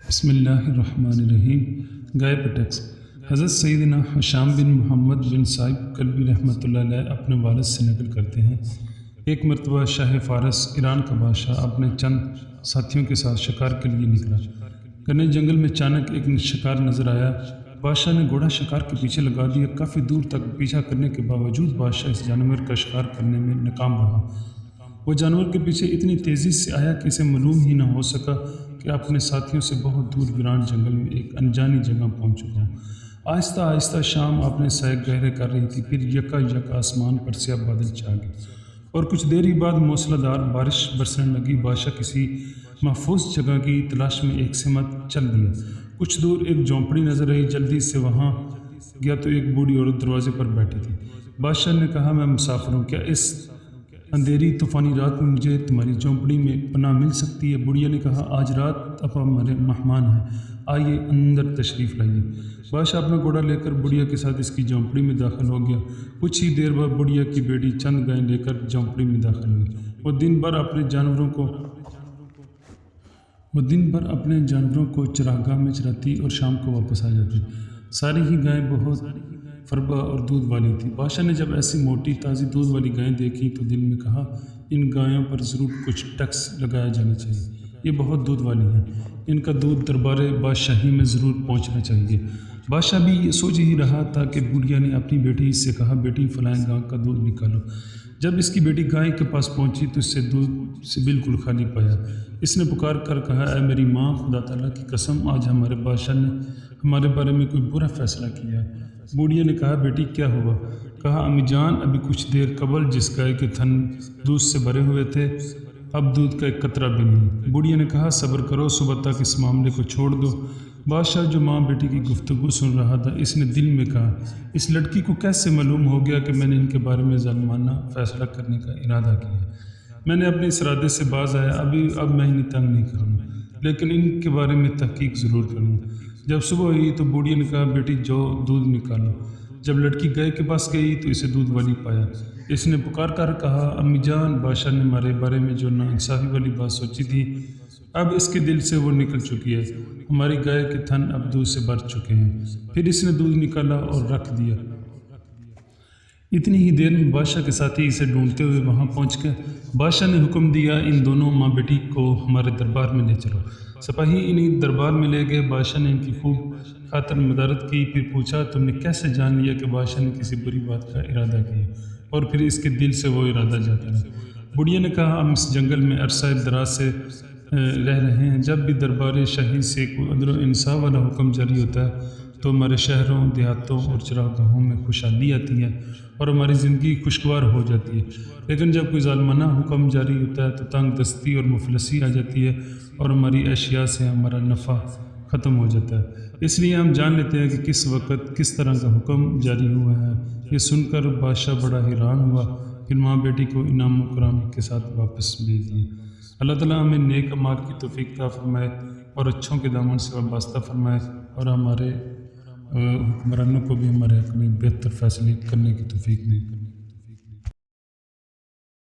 بسم اللہ الرحمن الرحیم۔ گائے پٹیکس۔ حضرت سیدنا حشام بن محمد بن صائب کلبی رحمۃ اللہ علیہ اپنے والد سے نقل کرتے ہیں، ایک مرتبہ شاہ فارس ایران کا بادشاہ اپنے چند ساتھیوں کے ساتھ شکار کے لیے نکلا۔ گھنے جنگل میں اچانک ایک شکار نظر آیا۔ بادشاہ نے گھوڑا شکار کے پیچھے لگا دیا۔ کافی دور تک پیچھا کرنے کے باوجود بادشاہ اس جانور کا شکار کرنے میں ناکام رہا۔ وہ جانور کے پیچھے اتنی تیزی سے آیا کہ اسے معلوم ہی نہ ہو سکا کہ اپنے ساتھیوں سے بہت دور ویران جنگل میں ایک انجانی جگہ پہنچ چکا ہوں۔ آہستہ آہستہ شام اپنے سائے گہرے کر رہی تھی، پھر یکا یک آسمان پر سیاہ بادل چھا گئے اور کچھ دیر ہی بعد موسلا دھار بارش برسنے لگی۔ بادشاہ کسی محفوظ جگہ کی تلاش میں ایک سمت چل دیا۔ کچھ دور ایک جھونپڑی نظر آئی۔ جلدی سے وہاں گیا تو ایک بوڑھی عورت دروازے پر بیٹھی تھی۔ بادشاہ نے کہا، میں مسافر ہوں، کیا اس اندھیری طوفانی رات میں مجھے تمہاری جھونپڑی میں پناہ مل سکتی ہے؟ بڑھیا نے کہا، آج رات آپ ہمارے مہمان ہیں، آئیے اندر تشریف لائیے۔ بادشاہ اپنا گھوڑا لے کر بڑھیا کے ساتھ اس کی جھونپڑی میں داخل ہو گیا۔ کچھ ہی دیر بعد بڑھیا کی بیٹی چند گائیں لے کر جھونپڑی میں داخل ہوئی۔ وہ دن بھر اپنے جانوروں کو چراگاہ میں چراتی اور شام کو واپس آ جاتی۔ ساری ہی گائیں بہت فربا اور دودھ والی تھی۔ بادشاہ نے جب ایسی موٹی تازی دودھ والی گائیں دیکھی تو دل میں کہا، ان گایوں پر ضرور کچھ ٹیکس لگایا جانا چاہیے، یہ بہت دودھ والی ہیں، ان کا دودھ دربار بادشاہی میں ضرور پہنچنا چاہیے۔ بادشاہ بھی یہ سوچ ہی رہا تھا کہ بڑھیا نے اپنی بیٹی سے کہا، بیٹی فلاں گاں کا دودھ نکالو۔ جب اس کی بیٹی گائے کے پاس پہنچی تو اس سے دودھ سے بالکل خالی پایا۔ اس نے پکار کر کہا، اے میری ماں، خدا تعالیٰ کی قسم، آج ہمارے بادشاہ نے ہمارے بارے میں کوئی برا فیصلہ کیا ہے۔ بوڑھیا نے کہا، بیٹی کیا ہوا؟ کہا، امی جان، ابھی کچھ دیر قبل جس گائے کے تھن دودھ سے بھرے ہوئے تھے، اب دودھ کا ایک قطرہ بھی نہیں۔ بوڑھیا نے کہا، صبر کرو، صبح تک اس معاملے کو چھوڑ دو۔ بادشاہ جو ماں بیٹی کی گفتگو سن رہا تھا، اس نے دل میں کہا، اس لڑکی کو کیسے معلوم ہو گیا کہ میں نے ان کے بارے میں ظالمانہ فیصلہ کرنے کا ارادہ کیا؟ میں نے اپنے اس ارادے سے باز آیا، اب میں انہیں تنگ نہیں کروں گا، لیکن ان کے بارے میں تحقیق ضرور کروں گا۔ جب صبح ہوئی تو بوڑھیا نے کہا، بیٹی جو دودھ نکالو۔ جب لڑکی گائے کے پاس گئی تو اسے دودھ والی پایا۔ اس نے پکار کر کہا، امی جان، بادشاہ نے ہمارے بارے میں جو ناانصافی والی بات سوچی تھی، اب اس کے دل سے وہ نکل چکی ہے۔ ہماری گائے کے تھن اب دودھ سے بھر چکے ہیں۔ پھر اس نے دودھ نکالا اور رکھ دیا۔ اتنی ہی دیر میں بادشاہ کے ساتھی اسے ڈھونڈتے ہوئے وہاں پہنچ گئے۔ بادشاہ نے حکم دیا، ان دونوں ماں بیٹی کو ہمارے دربار میں لے چلو۔ سپاہی انہیں دربار میں لے گئے۔ بادشاہ نے ان کی خوب خاطر مدارت کی، پھر پوچھا، تم نے کیسے جان لیا کہ بادشاہ نے کسی بری بات کا ارادہ کیا؟ اور پھر اس کے دل سے وہ ارادہ جاتا رہا۔ بڑھیا نے کہا، ہم اس جنگل میں عرصہ دراز سے رہ رہے ہیں۔ جب بھی دربار شاہی سے کوئی عدل و انصاف والا حکم جاری ہوتا ہے تو ہمارے شہروں، دیہاتوں اور چراگاہوں میں خوشحالی آتی ہے اور ہماری زندگی خوشگوار ہو جاتی ہے، لیکن جب کوئی ظالمانہ حکم جاری ہوتا ہے تو تنگ دستی اور مفلسی آ جاتی ہے اور ہماری اشیاء سے ہمارا نفع ختم ہو جاتا ہے۔ اس لیے ہم جان لیتے ہیں کہ کس وقت کس طرح کا حکم جاری ہوا ہے۔ یہ سن کر بادشاہ بڑا حیران ہوا، پھر ماں بیٹی کو انعام و کرام کے ساتھ واپس بھیج دیا۔ اللہ تعالیٰ ہمیں نیک اعمال کی توفیق عطا فرمائے اور اچھوں کے دامن سے وابستہ فرمائے، اور ہمارے حکمرانوں کو بھی ہمارے حق میں بہتر فیصلے کرنے کی توفیق دے۔